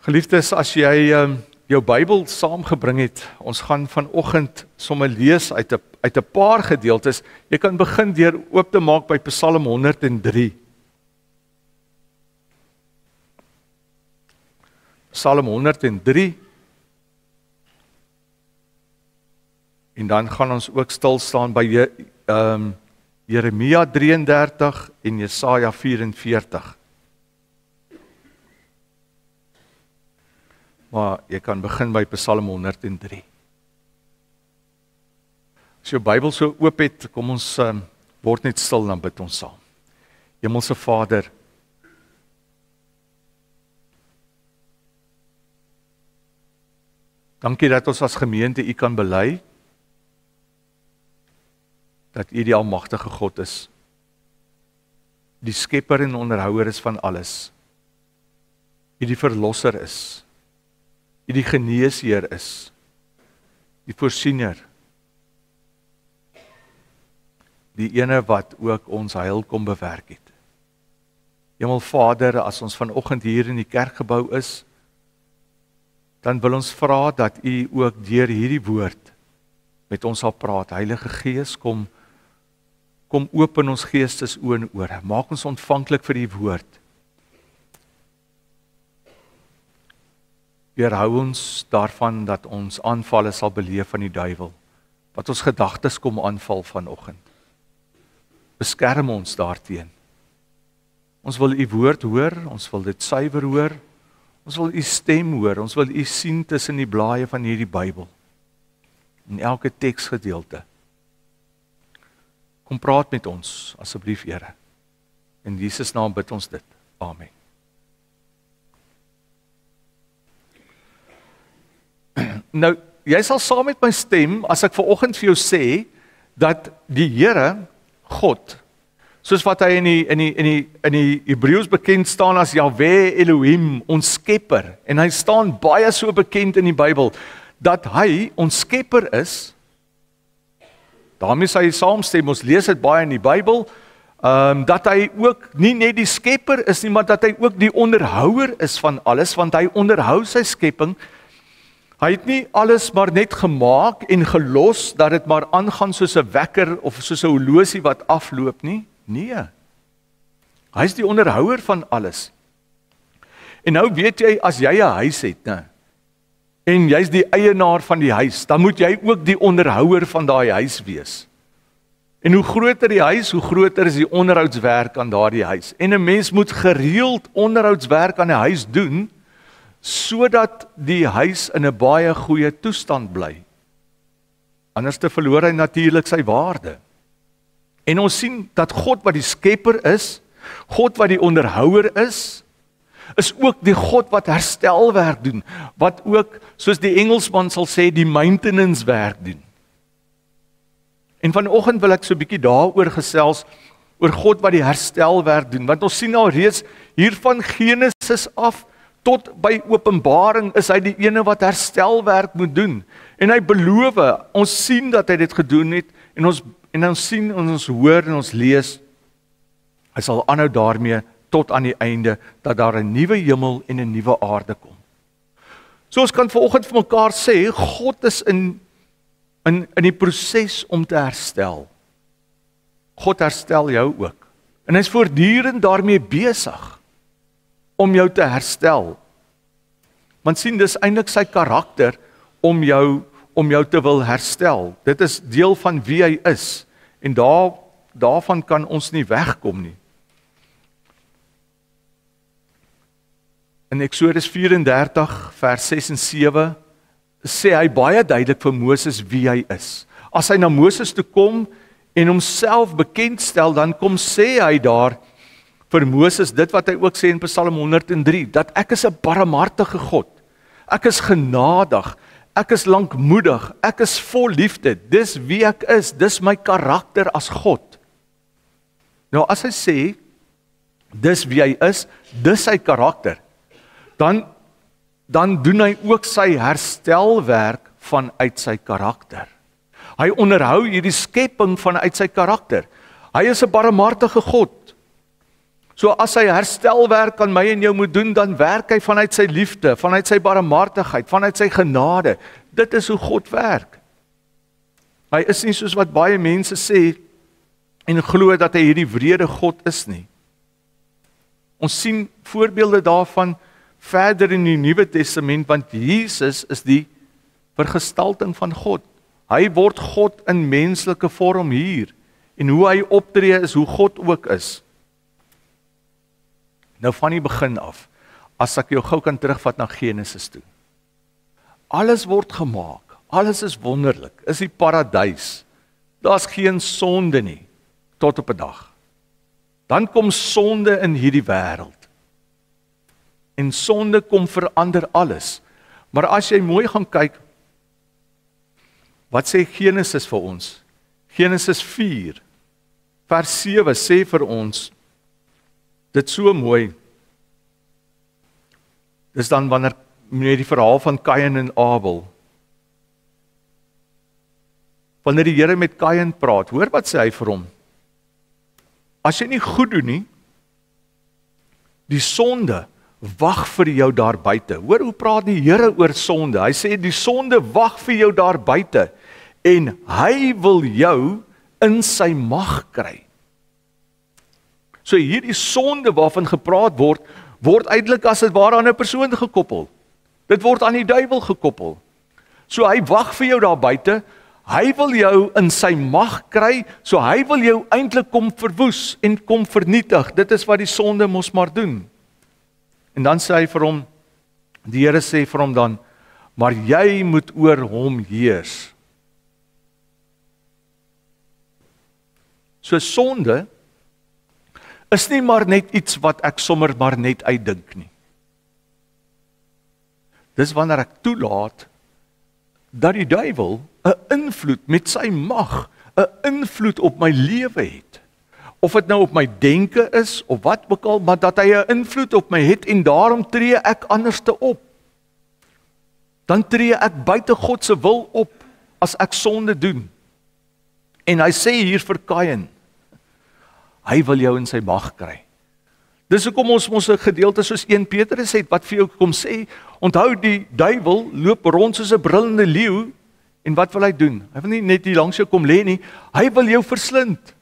Geliefdes, as jy jou Bybel saamgebring het, ons gaan vanoggend sommer lees uit 'n paar gedeeltes. Jy kan begin deur oop te maak by Psalm 103. Psalm 103. En dan gaan ons ook stil staan by Jeremia 33 en Jesaja 44. Maar jy kan begin by Psalm 103. As jou Bybel so oop het, kom ons word net stil en dan bid ons saam. Hemelse Vader, dankie dat ons as gemeente U kan bely, dat U die almagtige God is, die skepper en onderhouer is van alles, U die verlosser is, U die geneesheer is, die voorsiener, die ene wat ook ons heil kom bewerk het. Hemel Vader, as ons vanoggend hier in die kerkgebou is, dan wil ons vra dat U ook deur hierdie woord met ons sal praat. Heilige Gees, kom open ons geestesoë en ore. Maak ons ontvanklik vir U woord. Weerhou ons daarvan dat ons aanvalle sal beleef van die duiwel, wat ons gedagtes kom aanval vanoggend. Beskerm ons daarteen. Ons wil U woord hoor, ons wil dit suiwer hoor, ons wil U stem hoor, ons wil U sien tussen die blaaie van hierdie Bybel, in elke teksgedeelte. Kom praat met ons, asseblief Here. In Jesus naam bid ons dit. Amen. Nou, jy sal saam met my stem, as ek vanoggend vir jou sê, dat die Here, God, soos wat hy in die Hebreëus bekend staan as Yahweh Elohim, ons skepper, en hy staan baie so bekend in die Bybel, dat hy ons skepper is, daarmee sal hy saamstem, ons lees dit baie in die Bybel, dat hy ook nie net die skepper is nie, maar dat hy ook die onderhouer is van alles, want hy onderhou sy skepping. Hy het nie alles maar net gemaak en gelos, dat dit maar aangaan soos 'n wekker of soos 'n horlosie wat afloop nie. Nee. Hy is die onderhouer van alles. En nou weet jy, as jy 'n huis het, né, en jy's die eienaar van die huis, dan moet jy ook die onderhouer van daai huis wees. En hoe groter die huis, hoe groter is die onderhoudswerk aan daardie huis. En 'n mens moet gereeld onderhoudswerk aan 'n huis doen, sodat die huis in 'n baie goeie toestand bly. Anders te verloor hy natuurlik sy waarde. En ons sien dat God wat die skepper is, God wat die onderhouer is ook die God wat herstelwerk doen, wat ook, soos die Engelsman sal sê, die maintenance werk doen. En vanoggend wil ek so 'n bietjie daaroor gesels, oor God wat die herstelwerk doen, want ons sien al reeds hier van Genesis af, tot by Openbaring is hy die ene wat herstelwerk moet doen. En hy beloof, ons sien dat hy dit gedoen het, en ons sien, en ons hoor, en ons lees, hy sal aanhou daarmee, tot aan die einde, dat daar 'n nuwe hemel en 'n nuwe aarde kom. So ons kan vanoggend vir mekaar sê, God is in die proses om te herstel. God herstel jou ook. En hy is voortdurend daarmee besig, om jou te herstel. Want sien, dis eintlik sy karakter om jou te wil herstel. Dit is deel van wie hy is. En daarvan kan ons nie wegkom nie. In Eksodus 34 vers 6 en 7 sê hy baie duidelik vir Moses wie hy is. As hy na Moses toe kom en homself bekendstel, dan kom sê hy daar vir Moses dit wat hy ook sê in Psalm 103, dat ek is 'n barmhartige God. Ek is genadig, ek is lankmoedig, ek is vol liefde. Dis wie ek is, dis my karakter as God. Nou as hy sê, dis wie hy is, dis sy karakter, dan doen hy ook sy herstelwerk vanuit sy karakter. Hy onderhou hierdie skepping vanuit sy karakter. Hy is 'n barmhartige God. So as hy herstelwerk aan my en jou moet doen, dan werk hy vanuit sy liefde, vanuit sy barmhartigheid, vanuit sy genade. Dit is hoe God werk. Hy is nie soos wat baie mense sê en glo dat hy hierdie wrede God is nie. Ons sien voorbeelde daarvan verder in die Nuwe Testament, want Jesus is die vergestalting van God. Hy word God in menslike vorm hier, en hoe hy optree is hoe God ook is. Nou van die begin af, as ek jou gou kan terugvat na Genesis toe. Alles word gemaak, alles is wonderlik, is die paradys. Daar's geen sonde nie, tot op 'n dag. Dan kom sonde in hierdie wêreld. En sonde kom verander alles. Maar as jy mooi gaan kyk, wat sê Genesis vir ons? Genesis 4, vers 7 sê vir ons, dit so mooi. Dis dan wanneer met die verhaal van Kain en Abel. Wanneer die Here met Kain praat, hoor wat sê hy vir hom? As jy nie goed doen nie, die sonde wag vir jou daar buite. Hoor hoe praat die Here oor sonde? Hy sê die sonde wag vir jou daar buite en hy wil jou in sy mag kry. So hierdie sonde waarvan gepraat word eintlik as dit ware aan 'n persoon gekoppel. Dit word aan die duiwel gekoppel. So hy wag vir jou daar buite. Hy wil jou in sy mag kry, so hy wil jou eintlik kom verwoes en kom vernietig. Dit is wat die sonde mos maar doen. En dan sê hy vir hom, die Here sê vir hom dan, maar jy moet oor hom heers. So sonde is nie maar net iets wat ek sommer maar net uitdink nie. Dis wanneer ek toelaat dat die duiwel 'n invloed met sy mag, 'n invloed op my lewe het. Of dit nou op my denke is, of wat ook al, maar dat hy 'n invloed op my het en daarom tree ek anderste op. Dan tree ek buite God se wil op as ek sonde doen. En hy sê hier vir Kain, hy wil jou in sy mag kry. Dis hoekom ons mos 'n gedeelte soos 1 Petrus het wat vir jou kom sê, onthou die duiwel loop rond soos 'n brullende leeu en wat wil hy doen? Hy wil nie net hier langs jou kom lê nie, hy wil jou verslind.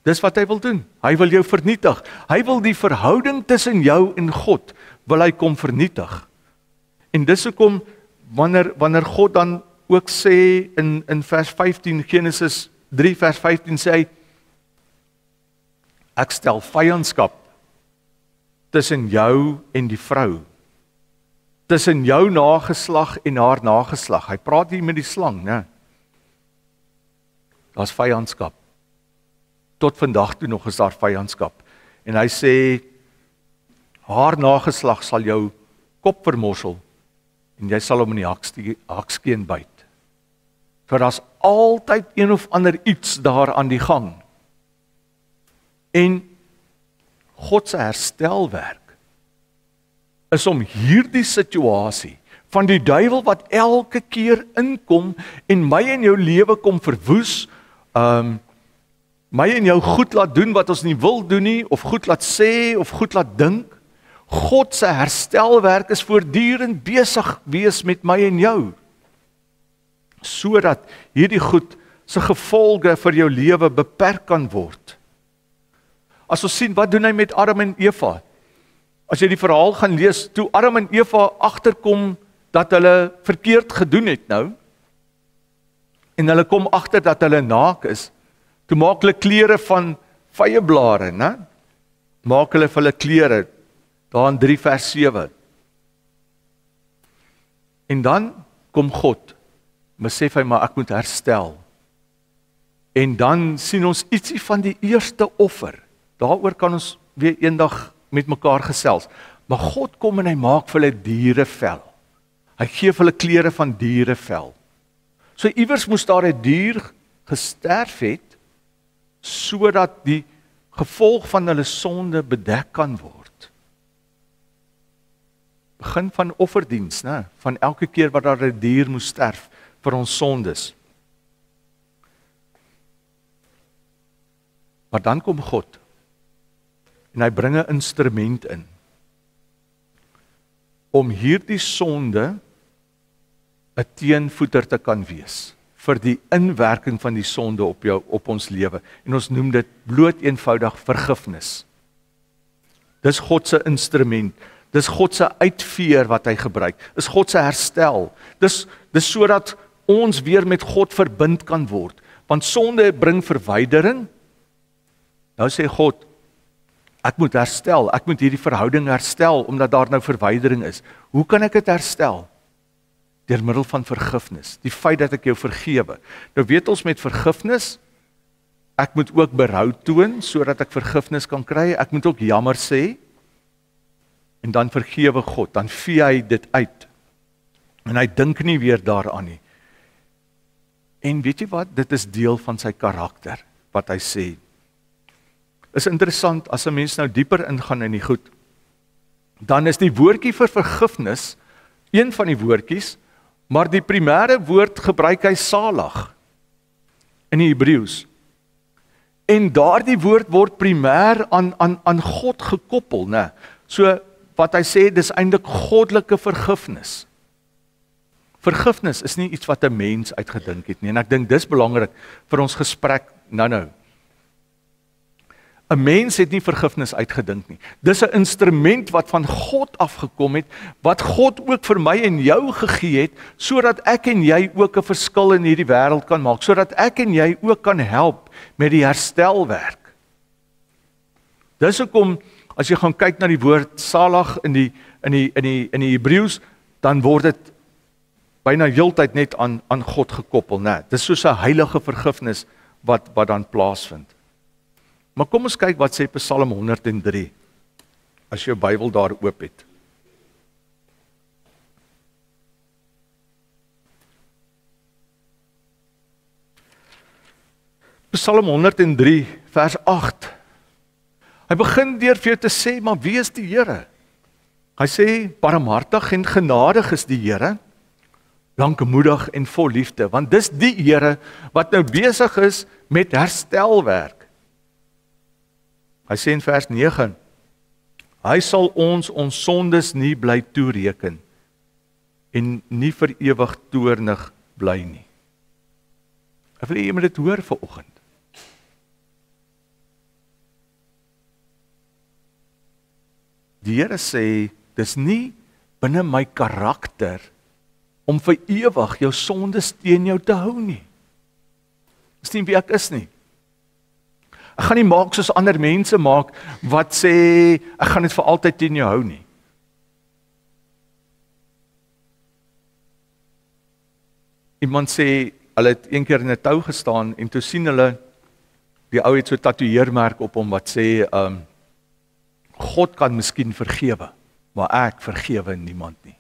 Dis wat hy wil doen. Hy wil jou vernietig. Hy wil die verhouding tussen jou en God wil hy kom vernietig. En dis hoekom wanneer God dan ook sê in vers 15 Genesis 3 vers 15 sê hy, ek stel vyandskap tussen jou en die vrou, tussen jou nageslag en haar nageslag. Hy praat hier met die slang, né? Daar's vyandskap. Tot vandag toe nog is daar vyandskap. En hy sê, haar nageslag sal jou kop vermorsel en jy sal hom in die hakskeen byt. So daar's altyd een of ander iets daar aan die gang. En God se herstelwerk is om hierdie situasie van die duiwel wat elke keer inkom en my en jou lewe kom verwoes, my en jou goed laat doen wat ons nie wil doen nie, of goed laat sê, of goed laat dink. God se herstelwerk is voortdurend besig wees met my en jou, sodat hierdie goed se gevolge vir jou lewe beperk kan word. As ons sien, wat doen hy met Adam en Eva? As jy die verhaal gaan lees, toe Adam en Eva agterkom dat hulle verkeerd gedoen het nou, en hulle kom agter dat hulle naak is, toe maak hulle klere van vyeblare, né? Maak hulle vir hulle klere, daar in 3 vers 7. En dan kom God, besef hy, maar ek moet herstel. En dan sien ons ietsie van die eerste offer. Daaroor kan ons weer eendag met mekaar gesels. Maar God kom en hy maak vir hulle dierevel. Hy gee vir hulle klere van dierevel. So iewers moes daar 'n dier gesterf het, sodat die gevolg van hulle sonde bedek kan word. Begin van offerdiens, né? Van elke keer wat daar 'n dier moes sterf vir ons sondes. Maar dan kom God en hy bring 'n instrument in om hierdie sonde 'n teenvoeter te kan wees vir die inwerking van die sonde op ons lewe. En ons noem dit bloot eenvoudig vergifnis. Dis God se instrument. Dis God se uitveer wat hy gebruik. Dis God se herstel. Dis sodat ons weer met God verbind kan word. Want sonde bring verwydering. Nou sê God, ek moet herstel. Ek moet hierdie verhouding herstel omdat daar nou verwydering is. Hoe kan ek dit herstel? Deur middel van vergifnis. Die feit dat ek jou vergewe. Nou weet ons met vergifnis, ek moet ook berou toon sodat ek vergifnis kan kry. Ek moet ook jammer sê. En dan vergewe God, dan vee hy dit uit. En hy dink nie weer daaraan nie. En weet jy wat? Dit is deel van sy karakter, wat hy sê. Is interessant, as 'n mens nou dieper ingaan in die goed, dan is die woordjie vir vergifnis, een van die woordjies, maar die primêre woord gebruik hy salig, in die Hebreëus. En daardie woord word primêr aan God gekoppel, né? So, wat hy sê, dis eintlik goddelike vergifnis. Vergifnis is nie iets wat 'n mens uitgedink het nie, en ek dink dis belangrik vir ons gesprek nou. 'n Mens het nie vergifnis uitgedink nie. Dis 'n instrument wat van God afgekom het, wat God ook vir my en jou gegee het, sodat ek en jy ook 'n verskil in hierdie wêreld kan maak, sodat ek en jy ook kan help met die herstelwerk. Dis hoekom, as jy gaan kyk na die woord salig in die Hebreëus, dan word dit byna heeltyd net aan God gekoppel, né? Dis soos 'n heilige vergifnis wat dan plaasvind. Maar kom ons kyk wat sê Psalm 103, as jy jou Bybel daar oop het. Psalm 103, vers 8. Hy begin deur vir jou te sê, maar wie is die Here? Hy sê, barmhartig en genadig is die Here, lankmoedig en vol liefde, want dis die Here wat nou besig is met herstelwerk. Hy sê in vers 9, hy sal ons sondes nie bly toereken en nie vir ewig toornig bly nie. Ek wil hê jy moet dit hoor vanoggend. Die Here sê, dis nie binne my karakter om vir ewig jou sondes teen jou te hou nie. Dis nie wie ek is nie. Ek gaan nie maak soos ander mense maak, wat sê, ek gaan dit vir altyd teen jou hou nie. Iemand sê, hulle het een keer in 'n tou gestaan, en toe sien hulle, die ou het so 'n tatoeëermerk op hom, wat sê, God kan miskien vergewe, maar ek vergewe niemand nie.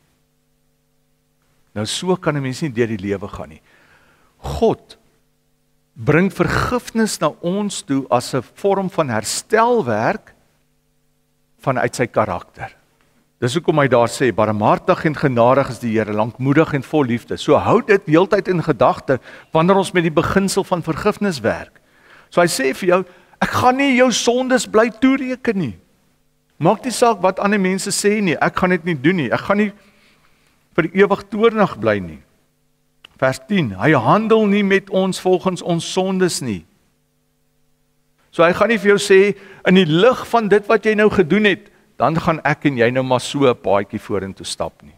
Nou so kan 'n mens nie deur die lewe gaan nie. God bring vergifnis na ons toe as 'n vorm van herstelwerk vanuit sy karakter. Dis hoekom hy daar sê, barmhartig en genadig is die Here, lankmoedig en vol liefde. So hou dit heeltyd in gedagte wanneer ons met die beginsel van vergifnis werk. So hy sê vir jou, ek gaan nie jou sondes bly toereken nie. Maak nie saak wat ander mense sê nie, ek gaan dit nie doen nie. Ek gaan nie vir ewig toornig bly nie. Vers 10, hy handel nie met ons volgens ons sondes nie. So hy gaan nie vir jou sê, in die lig van dit wat jy nou gedoen het, dan gaan ek en jy nou maar so 'n paadjie vorentoe stap nie.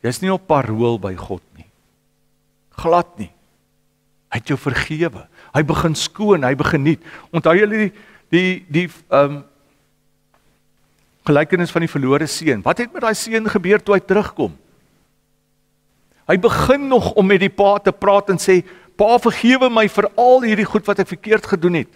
Jy's nie op parool by God nie. Glad nie. Hy het jou vergewe. Hy begin skoon, hy begin nuut. Onthou julle die gelykenis van die verlore seun. Wat het met daai seun gebeur toe hy terugkom? Hy begin nog om met die pa te praat en sê, pa, vergewe my vir al hierdie goed wat ek verkeerd gedoen het.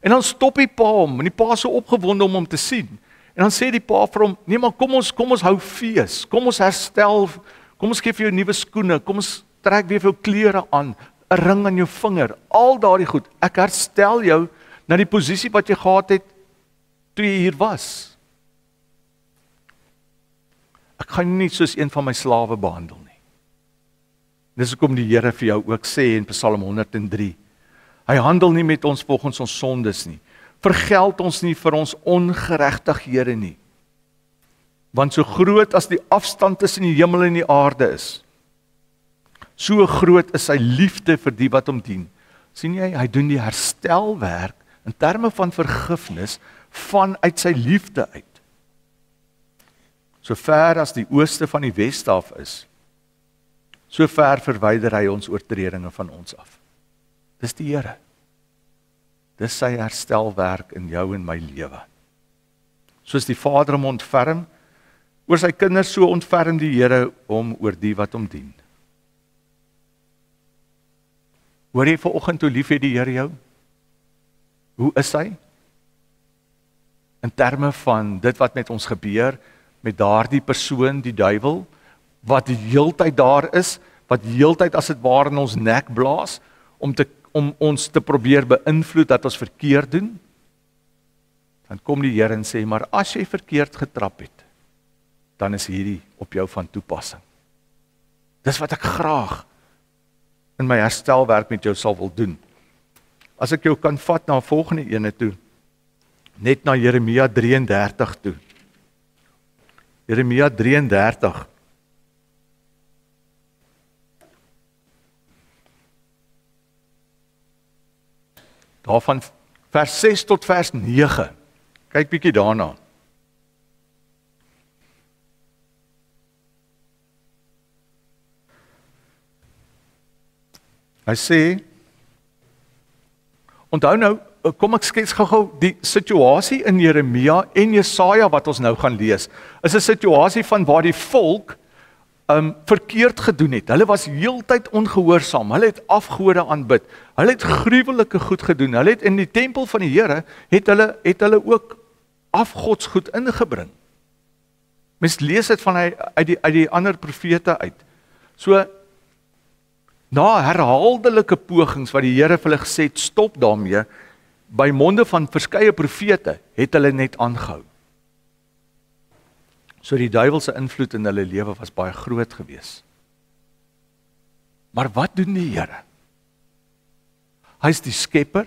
En dan stop die pa hom, en die pa is so opgewonde om hom te sien. En dan sê die pa vir hom, nee maar kom ons hou fees, kom ons herstel, kom ons gee vir jou nuwe skoene, kom ons trek weer vir jou klere aan, 'n ring aan jou vinger, al daardie goed. Ek herstel jou na die posisie wat jy gehad het toe jy hier was. Ek gaan nie soos een van my slawe behandel nie. Dis hoekom die Here vir jou ook sê in Psalm 103, hy handel nie met ons volgens ons sondes nie. vergeld ons nie vir ons ongeregtighede nie. Want so groot as die afstand tussen die hemel en die aarde is, so groot is sy liefde vir die wat hom dien. Sien jy, hy doen die herstelwerk in terme van vergifnis vanuit sy liefde uit. So ver as die ooste van die weste af is, so ver verwyder hy ons oortredinge van ons af. Dis die Here. Dis sy herstelwerk in jou en my lewe. Soos die Vader hom ontferm oor sy kinders, so ontferm die Here hom oor die wat hom dien. Hoor jy vanoggend hoe lief het die Here jou? Hoe is hy? In terme van dit wat met ons gebeur, met daardie persoon, die duiwel, wat die heeltyd daar is, wat die heeltyd as dit ware in ons nek blaas, om ons te probeer beïnvloed dat ons verkeerd doen, dan kom die Here en sê, maar as jy verkeerd getrap het, dan is hierdie op jou van toepassing. Dis wat ek graag in my herstelwerk met jou sal wil doen. As ek jou kan vat na 'n volgende ene toe, net na Jeremia 33 toe. Jeremia 33. Daarvan vers 6 tot vers 9. Kyk bietjie daarna. Hy sê, onthou nou, kom ek skets gou-gou die situasie in Jeremia en Jesaja wat ons nou gaan lees, is 'n situasie van waar die volk verkeerd gedoen het. Hulle was heeltyd ongehoorsaam, hulle het afgode aanbid, hulle het gruwelike goed gedoen, hulle het in die tempel van die Here, het hulle ook afgodsgoed ingebring. Mens lees dit van uit die ander profete uit. So, na herhaaldelike pogings wat die Here vir hulle gesê het, stop daarmee, by monde van verskeie profete, het hulle net aangehou. So die duiwel se invloed in hulle lewe was baie groot geweest. Maar wat doen die Here? Hy's die skepper,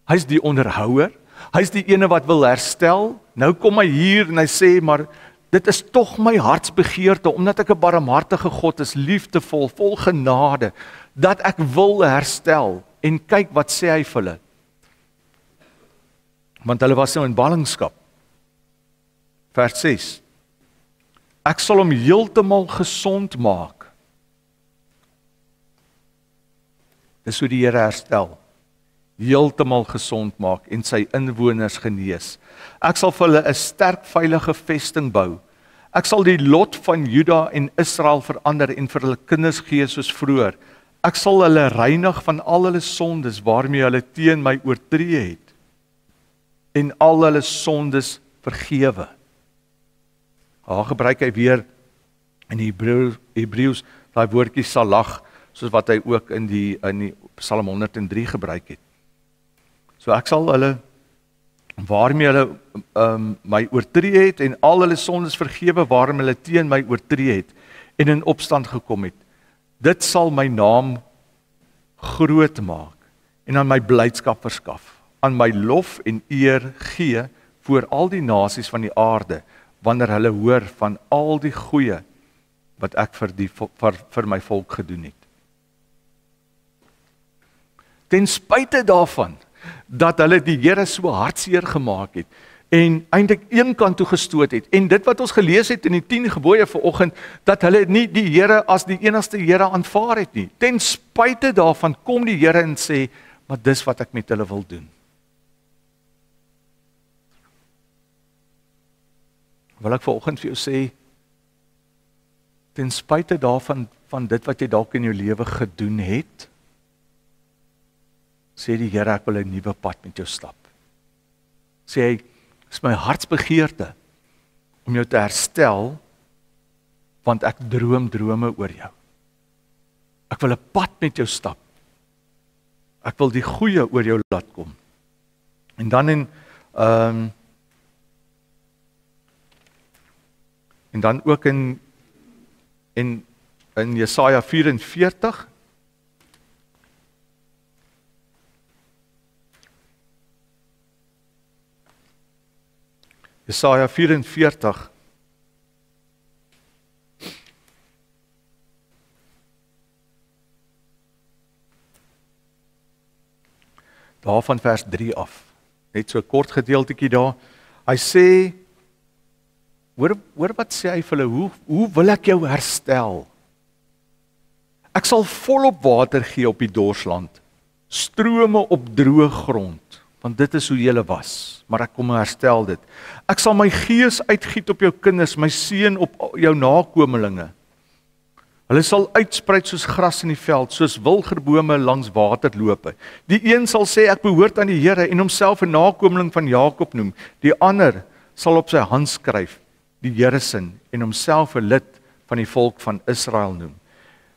hy's die onderhouer, hy's die ene wat wil herstel. Nou kom hy hier en hy sê, maar dit is tog my hartsbegeerte, omdat ek 'n barmhartige God is, liefdevol, vol genade, dat ek wil herstel. En kyk wat sê hy vir hulle. Want hulle was nou in ballingskap. Vers 6. Ek sal hom heeltemal gesond maak. Dis hoe die Here herstel. Heeltemal gesond maak en sy inwoners genees. Ek sal vir hulle 'n sterk veilige vesting bou. Ek sal die lot van Juda en Israel verander en vir hulle kinders gee soos vroeër. Ek sal hulle reinig van al hulle sondes waarmee hulle teen my oortree het en al hulle sondes vergewe. Daar gebruik hy weer in die Hebreëus daai woordjie salag, soos wat hy ook in die Psalm 103 gebruik het. So ek sal hulle waarmee hulle my oortree het en al hulle sondes vergewe waarom hulle teen my oortree het en in opstand gekom het. Dit sal my naam groot maak en aan my blydskap verskaf, aan my lof en eer gee voor al die nasies van die aarde, wanneer hulle hoor van al die goeie wat ek vir my volk gedoen het. Ten spyte daarvan dat hulle die Here so hartseer gemaak het en eintlik een kant toe gestoot het, en dit wat ons gelees het in die 10 gebooie vanoggend, dat hulle nie die Here as die enigste Here aanvaar het nie. Ten spyte daarvan kom die Here en sê, maar dis wat ek met hulle wil doen. Wil ek vanoggend vir jou sê, ten spyte daarvan van dit wat jy dalk in jou lewe gedoen het, sê die Here, ek wil 'n nuwe pad met jou stap. Sê hy, is my hartsbegeerte om jou te herstel, want ek droom drome oor jou. Ek wil 'n pad met jou stap. Ek wil die goeie oor jou laat kom. En dan en dan ook in Jesaja 44, Jesaja 44. Daar van vers 3 af. Net so 'n kort gedeeltjie daar. Hy sê, hoor wat sê hy vir hulle, hoe wil ek jou herstel? Ek sal volop water gee op die dorsland, strome op droë grond, want dit is hoe julle was, maar ek kom herstel dit. Ek sal my gees uitgiet op jou kinders, my seën op jou nakomelinge. Hulle sal uitspruit soos gras in die veld, soos wilgerbome langs waterlope. Die een sal sê, ek behoort aan die Here, en homself 'n nakomeling van Jakob noem. Die ander sal op sy hand skryf, die Here se, en homself 'n lid van die volk van Israel noem.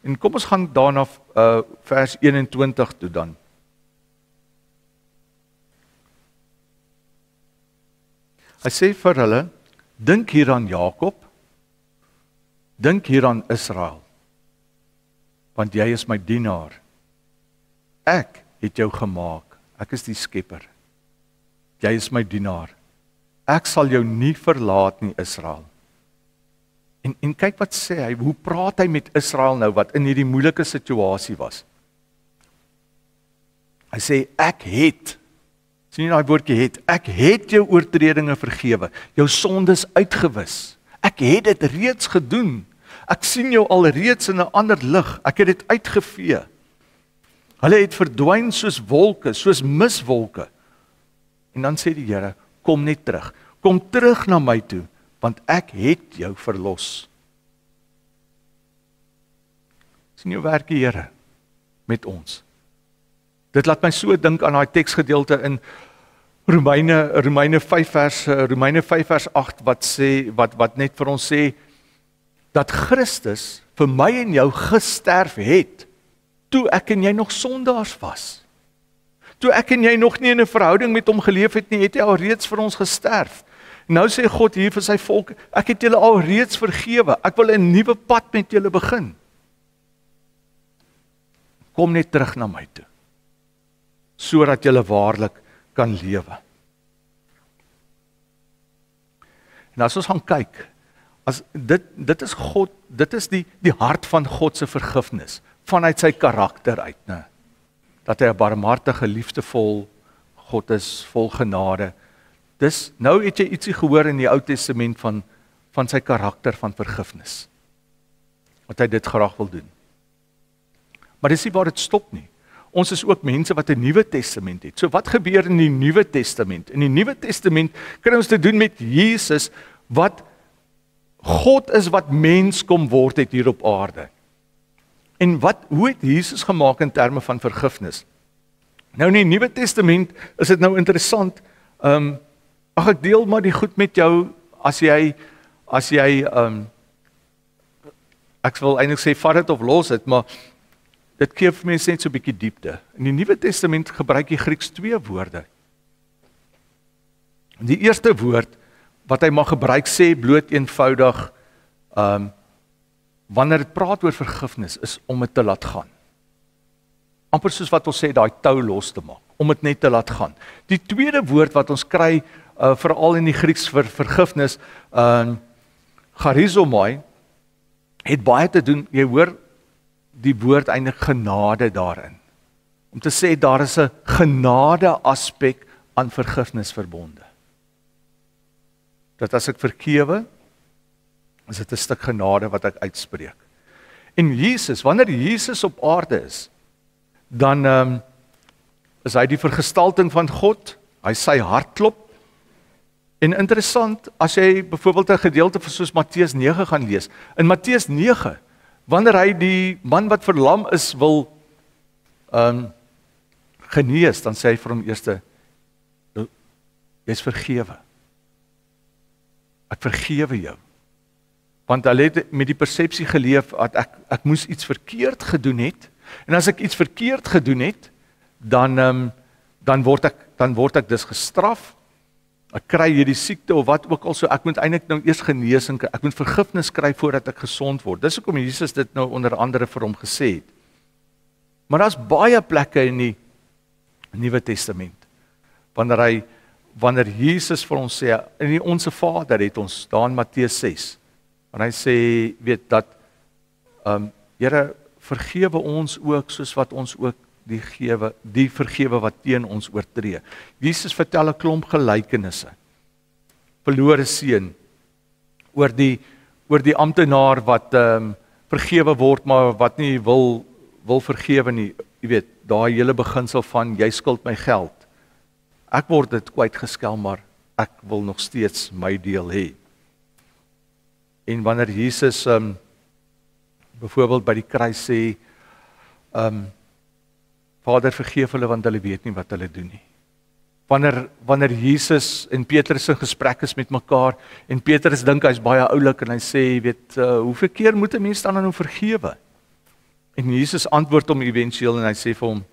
En kom ons gaan daarna vers 21 toe dan. Hy sê vir hulle, dink hier aan Jakob, dink hier aan Israel, want jy is my dienaar. Ek het jou gemaak, ek is die skepper. Jy is my dienaar. Ek sal jou nie verlaat nie, Israel. En kyk wat sê hy, hoe praat hy met Israel nou, wat in hierdie moeilike situasie was. Hy sê, ek het, sien jy daai woordjie het, ek het jou oortredinge vergewe, jou sondes uitgewis. Ek het dit reeds gedoen. Ek sien jou al reeds in 'n ander lig. Ek het dit uitgevee. Hulle het verdwyn soos wolke, soos miswolke. En dan sê die Here, kom net terug. Kom terug na my toe, want ek het jou verlos. Sien jou werk die Here met ons. Dit laat my so dink aan daai teksgedeelte in Romeine 5 vers 8 wat sê wat net vir ons sê dat Christus vir my en jou gesterf het toe ek en jy nog sondaars was. Toe ek en jy nog nie in 'n verhouding met hom geleef het nie, het hy al reeds vir ons gesterf. Nou sê God hier vir sy volk, ek het julle al reeds vergewe. Ek wil 'n nuwe pad met julle begin. Kom net terug na my toe, sodat julle waarlik kan lewe. En as ons gaan kyk, as dit is God, dit is die hart van God se vergifnis, vanuit sy karakter uit, né? Dat hy 'n barmhartige, liefdevol God is, vol genade. Dis, nou het jy ietsie gehoor in die Ou Testament van sy karakter van vergifnis. Wat hy dit graag wil doen. Maar dis nie waar dit stop nie. Ons is ook mense wat 'n Nuwe Testament het. So wat gebeur in die Nuwe Testament? In die Nuwe Testament kry ons te doen met Jesus, wat God is wat mens kom word het hier op aarde. En hoe het Jesus gemaak in terme van vergifnis? Nou in die Nuwe Testament is dit nou interessant. Ek deel maar die goed met jou as jy ek wil eintlik sê vat dit of los dit, maar dit gee vir mense net so 'n bietjie diepte. In die Nuwe Testament gebruik die Grieks 2 woorde. Die eerste woord wat hy mag gebruik sê bloot eenvoudig wanneer dit praat oor vergifnis is om dit te laat gaan. Amper soos wat ons sê daai tou los te maak, om dit net te laat gaan. Die tweede woord wat ons kry veral in die Grieks vir vergifnis, charizomai, het baie te doen, jy hoor die woord eintlik genade daarin. Om te sê daar is 'n genade aspek aan vergifnis verbonde. Dat as ek vergewe, is dit 'n stuk genade wat ek uitspreek. En Jesus, wanneer Jesus op aarde is, dan is hy die vergestalting van God, hy sy hart klop. En interessant, as jy byvoorbeeld 'n gedeelte van soos Matteus 9 gaan lees, in Matteus 9, wanneer hy die man wat verlam is wil genees, dan sê hy vir hom eers, jy's vergewe. Ek vergewe jou. Want hy het met die persepsie geleef dat ek moes iets verkeerd gedoen het, en as ek iets verkeerd gedoen het, dan word ek dus gestraf. Ek kry hierdie siekte of wat ook al, so ek moet eintlik nou eers genesing kry. Ek moet vergifnis kry voordat ek gesond word. Dis hoekom Jesus dit nou onder andere vir hom gesê het. Maar daar's baie plekke in die Nuwe Testament wanneer hy wanneer Jesus vir ons sê, en die Onse Vader het ons, daar in Matteus 6, en hy sê, weet dat, Here, vergewe ons ook, soos wat ons ook die vergewe wat teen ons oortree. Jesus vertel 'n klomp gelykenisse, verlore seun, oor die amptenaar wat vergewe word, maar wat nie wil vergewe nie. Jy weet, daai hele beginsel van jy skuld my geld. Ek word dit kwytgeskel, maar ek wil nog steeds my deel hê. En wanneer Jesus byvoorbeeld by die kruis sê, Vader, vergeef hulle want hulle weet nie wat hulle doen nie. Wanneer Jesus en Petrus in gesprek is met mekaar, en Petrus dink hy's baie oulik, en hy sê, weet, hoeveel keer moet 'n mens dan aan hom vergewe? En Jesus antwoord hom eventueel, en hy sê vir hom,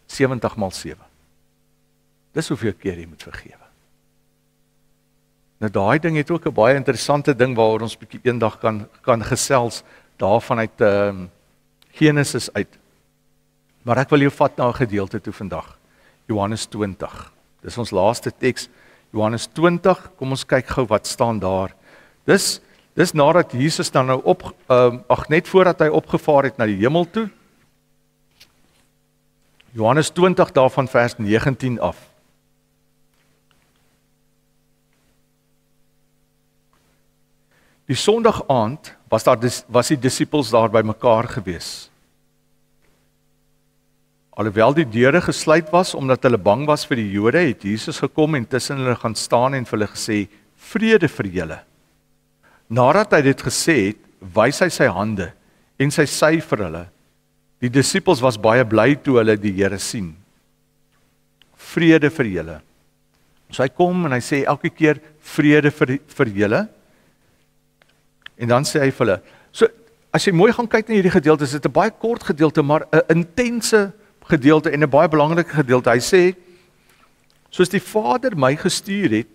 70 maal 7. Dis hoeveel keer jy moet vergewe. Nou daai ding het ook 'n baie interessante ding, waaroor ons bietjie eendag kan gesels, daarvan uit Genesis uit. Maar ek wil jou vat na 'n gedeelte toe vandag. Johannes 20. Dis ons laaste teks. Johannes 20. Kom ons kyk gou wat staan daar. Dis nadat Jesus dan nou net voordat hy opgevaar het na die hemel toe. Johannes 20 daarvan vers 19 af. Die Sondag aand was die disippels daar by mekaar gewees. Alhoewel die deure gesluit was, omdat hulle bang was vir die Jode, het Jesus gekom en tussen hulle gaan staan en vir hulle gesê, vrede vir julle. Nadat hy dit gesê het, wys hy sy hande en sy sy vir hulle. Die disippels was baie bly toe hulle die Here sien. Vrede vir julle. So hy kom en hy sê elke keer vrede vir julle. En dan sê hy vir hulle, so as jy mooi gaan kyk na hierdie gedeelte, is dit 'n baie kort gedeelte, maar 'n intense gedeelte en 'n baie belangrike gedeelte. Hy sê, soos die Vader my gestuur het,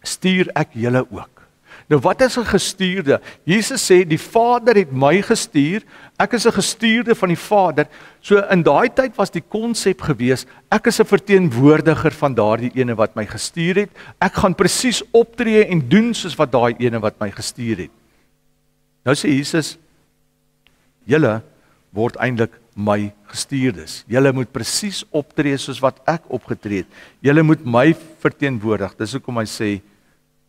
stuur ek julle ook. Nou wat is 'n gestuurde? Jesus sê, die Vader het my gestuur, ek is 'n gestuurde van die Vader. So in daai tyd was die konsep gewees, ek is 'n verteenwoordiger van daardie ene wat my gestuur het. Ek gaan presies optree en doen soos wat daai ene wat my gestuur het. Nou sê Jesus, julle word eintlik my gestuurdes. Julle moet presies optree soos wat ek opgetree het. Julle moet my verteenwoordig. Dis hoekom hy sê,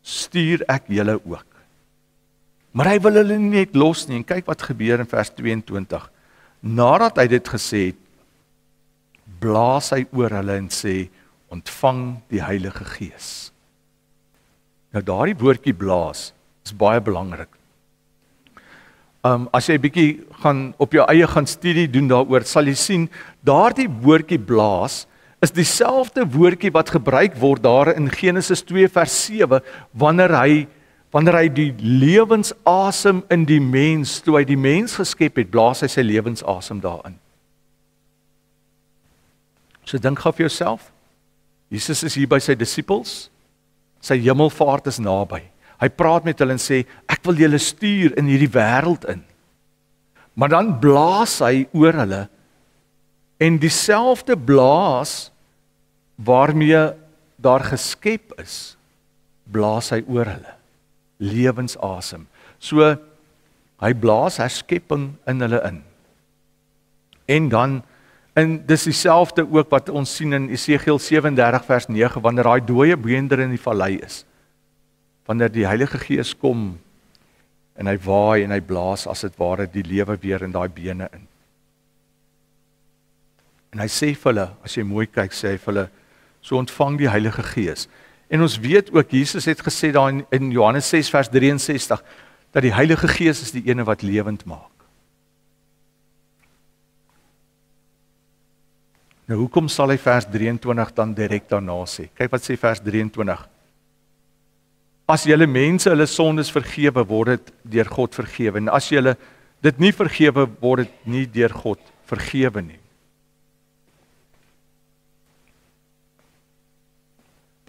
stuur ek julle ook. Maar hy wil hulle nie net los nie. En kyk wat gebeur in vers 22. Nadat hy dit gesê het, blaas hy oor hulle en sê, ontvang die Heilige Gees. Nou daardie woordjie blaas is baie belangrik. As jy 'n bietjie op jou eie gaan studie doen daaroor, sal jy sien, daardie woordjie blaas is dieselfde woordjie wat gebruik word daar in Genesis 2 vers 7, wanneer hy die lewensasem in die mens, toe hy die mens geskep het, blaas hy sy lewensasem daarin. So dink gou vir jouself, Jesus is hier by sy disippels, sy hemelvaart is naby. Hy praat met hulle en sê, ek wil julle stuur in hierdie wêreld in. Maar dan blaas hy oor hulle, en dieselfde blaas waarmee daar geskep is, blaas hy oor hulle. Lewensasem. So, hy blaas herskepping in hulle in. En dan, en dis dieselfde ook wat ons sien in Esegiel 37 vers 9, wanneer daai dooie beender in die vallei is. Wanneer die Heilige Gees kom, en hy waai en hy blaas as dit ware die lewe weer in daai bene in. En hy sê vir hulle, as jy mooi kyk, sê hy vir hulle, so ontvang die Heilige Gees. En ons weet ook, Jesus het gesê daar in Johannes 6 vers 63, dat die Heilige Gees is die ene wat lewend maak. Nou hoekom sal hy vers 23 dan direk daarna sê? Kyk wat sê vers 23. As julle mense hulle sondes vergewe, word dit deur God vergewe. En as julle dit nie vergewe, word dit nie deur God vergewe nie.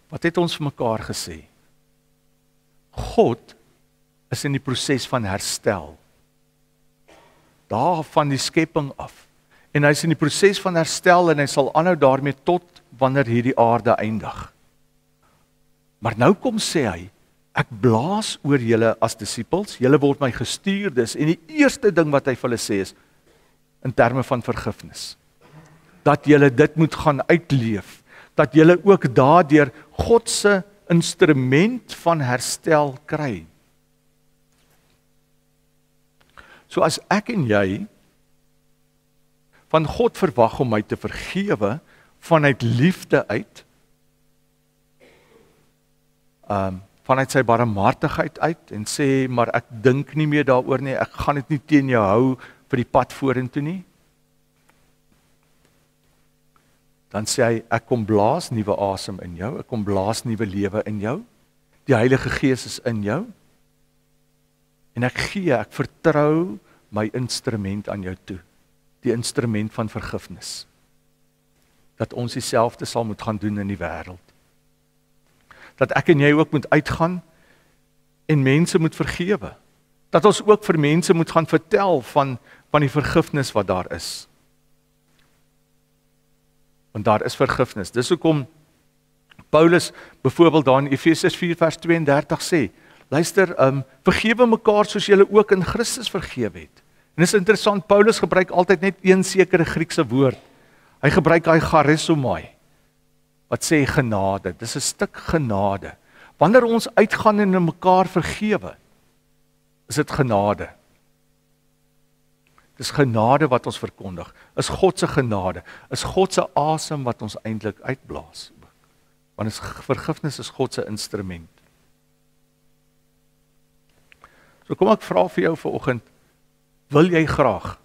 Wat het ons vir mekaar gesê? God is in die proses van herstel. Daar van die skepping af. En hy is in die proses van herstel en hy sal aanhou daarmee tot wanneer hierdie aarde eindig. Maar nou kom sê hy, ek blaas oor julle as disippels, julle word my gestuurdes, en die eerste ding wat hy vir hulle sê is, in terme van vergifnis, dat julle dit moet gaan uitleef, dat julle ook daardeur God se instrument van herstel kry. So as ek en jy van God verwag om my te vergewe, vanuit liefde uit, vanuit sy barmhartigheid uit, en sê, maar ek dink nie meer daaroor nie, ek gaan dit nie teen jou hou vir die pad vorentoe nie, dan sê hy, ek kom blaas nuwe asem in jou, ek kom blaas nuwe lewe in jou, die Heilige Gees is in jou, en ek vertrou my instrument aan jou toe, die instrument van vergifnis, dat ons dieselfde sal moet gaan doen in die wêreld, dat ek en jy ook moet uitgaan, en mense moet vergewe, dat ons ook vir mense moet gaan vertel van die vergifnis wat daar is, want daar is vergifnis. Dis hoekom Paulus byvoorbeeld daar in Efesiërs 4 vers 32 sê, luister, vergewe mekaar soos julle ook in Christus vergewe het. En dis interessant, Paulus gebruik altyd net een sekere Griekse woord. Hy gebruik daai charisomai, wat sê genade. Dis 'n stuk genade. Wanneer ons uitgaan en mekaar vergewe, is dit genade. Dis genade wat ons verkondig, is God se genade, is God se asem wat ons eintlik uitblaas. Want vergifnis is God se instrument. So kom ek vra vir jou vanoggend, wil jy graag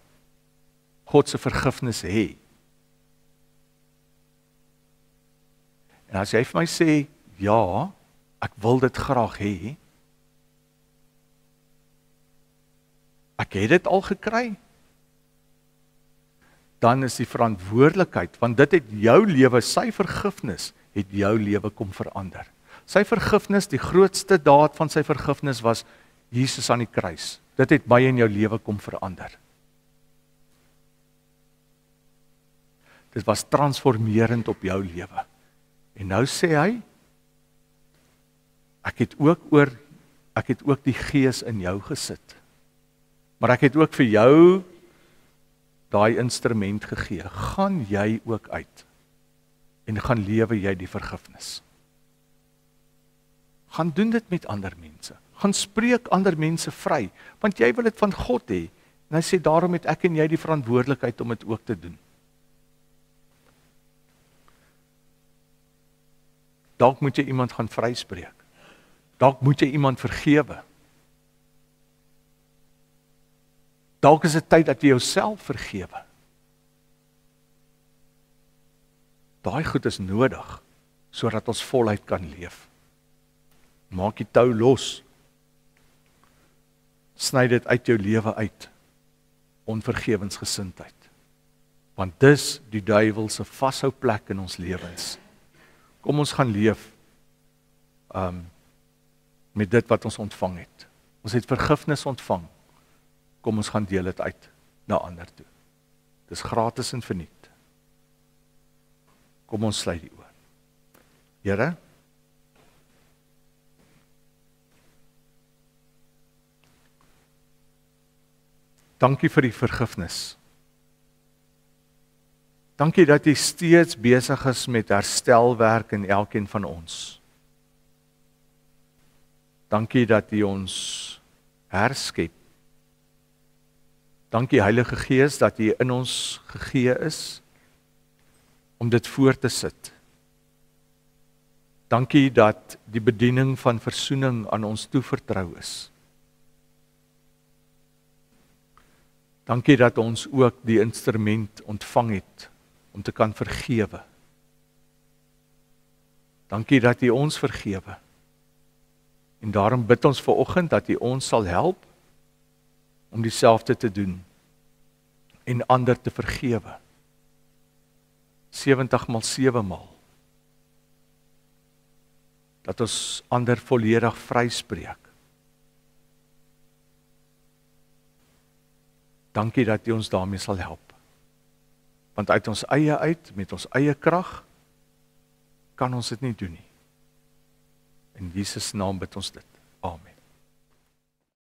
God se vergifnis hê? En as jy vir my sê, ja, ek wil dit graag hê, ek het dit al gekry, dan is die verantwoordelikheid, want dit het jou lewe, sy vergifnis, het jou lewe kom verander. Sy vergifnis, die grootste daad van sy vergifnis was Jesus aan die kruis. Dit het my en jou lewe kom verander. Dit was transformerend op jou lewe. En nou sê hy, ek het ook die Gees in jou gesit. Maar ek het ook vir jou daai instrument gegee. Gaan jy ook uit en gaan lewe jy die vergifnis. Gaan doen dit met ander mense. Gaan spreek ander mense vry, want jy wil dit van God hê. En hy sê daarom het ek en jy die verantwoordelikheid om dit ook te doen. Dalk moet jy iemand gaan vryspreek. Dalk moet jy iemand vergewe. Dalk is dit tyd dat jy jouself vergewe. Daai goed is nodig, sodat ons voluit kan leef. Maak die tou los. Sny dit uit jou lewe uit. Onvergewensgesindheid. Want dis die duiwel se vashou plek in ons lewens. Kom ons gaan leef met dit wat ons ontvang het. Ons het vergifnis ontvang. Kom ons gaan deel dit uit na ander toe. Dis gratis en verniet. Kom ons sluit die oë. Here, dankie vir die vergifnis. Dankie dat jy steeds besig is met herstelwerk in elkeen van ons. Dankie dat jy ons herskep. Dankie Heilige Gees dat jy in ons gegee is om dit voor te sit. Dankie dat die bediening van versoening aan ons toevertrou is. Dankie dat ons ook die instrument ontvang het om te kan vergewe. Dankie dat jy ons vergewe. En daarom bid ons vanoggend dat jy ons sal help om dieselfde te doen en ander te vergewe. 70 maal 7 maal. Dat ons ander volledig vryspreek. Dankie dat jy ons daarmee sal help. Want uit ons eie uit, met ons eie krag, kan ons dit nie doen nie. In Jesus naam bid ons dit.